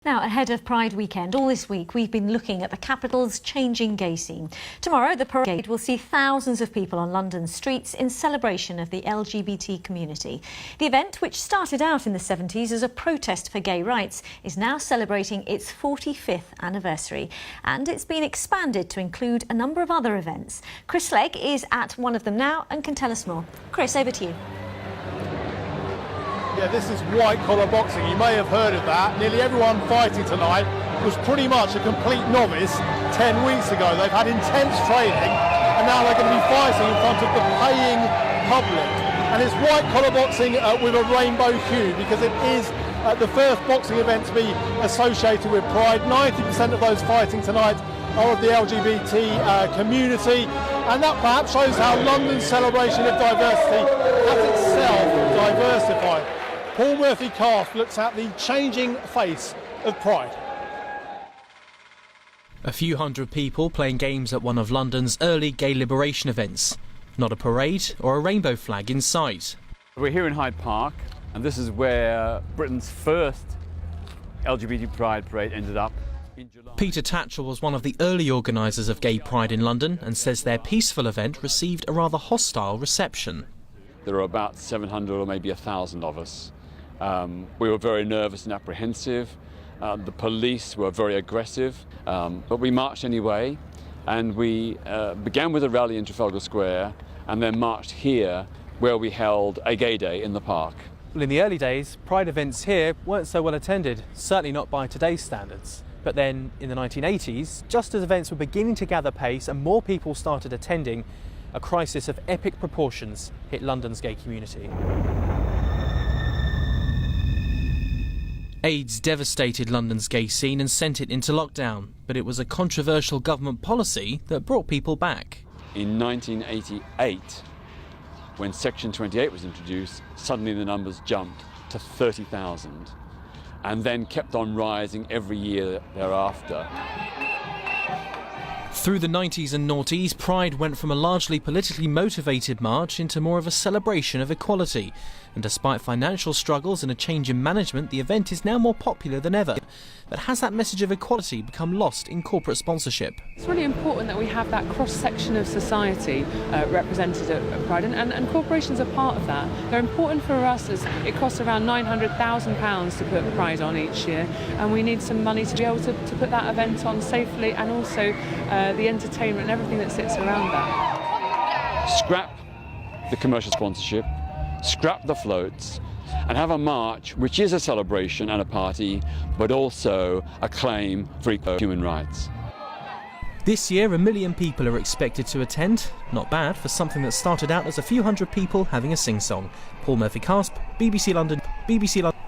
Now, ahead of Pride weekend, all this week we've been looking at the capital's changing gay scene. Tomorrow, the parade will see thousands of people on London's streets in celebration of the LGBT community. The event, which started out in the 70s as a protest for gay rights, is now celebrating its 45th anniversary. And it's been expanded to include a number of other events. Chris Legg is at one of them now and can tell us more. Chris, over to you. Yeah, this is white-collar boxing. You may have heard of that. Nearly everyone fighting tonight was pretty much a complete novice 10 weeks ago. They've had intense training and now they're going to be fighting in front of the paying public. And it's white-collar boxing with a rainbow hue because it is the first boxing event to be associated with Pride. 90% of those fighting tonight are of the LGBT community, and that perhaps shows how London's celebration of diversity has itself diversified. Paul Murphy-Cast looks at the changing face of Pride. A few hundred people playing games at one of London's early gay liberation events. Not a parade or a rainbow flag in sight. We're here in Hyde Park, and this is where Britain's first LGBT Pride parade ended up in July. Peter Tatchell was one of the early organisers of Gay Pride in London and says their peaceful event received a rather hostile reception. There were about 700 or maybe 1,000 of us. We were very nervous and apprehensive. The police were very aggressive, but we marched anyway, and we began with a rally in Trafalgar Square and then marched here where we held a gay day in the park. Well, in the early days, Pride events here weren't so well attended, certainly not by today's standards. But then in the 1980s, just as events were beginning to gather pace and more people started attending, a crisis of epic proportions hit London's gay community. AIDS devastated London's gay scene and sent it into lockdown, but it was a controversial government policy that brought people back. In 1988, when Section 28 was introduced, suddenly the numbers jumped to 30,000 and then kept on rising every year thereafter. Through the 90s and noughties, Pride went from a largely politically motivated march into more of a celebration of equality. And despite financial struggles and a change in management, the event is now more popular than ever. But has that message of equality become lost in corporate sponsorship? It's really important that we have that cross-section of society represented at Pride, and corporations are part of that. They're important for us as it costs around £900,000 to put Pride on each year, and we need some money to be able to put that event on safely, and also the entertainment and everything that sits around that. Scrap the commercial sponsorship, scrap the floats, and have a march which is a celebration and a party, but also a claim for equal human rights. This year, 1 million people are expected to attend. Not bad for something that started out as a few hundred people having a sing-song. Paul Murphy-Cast, BBC London, BBC London.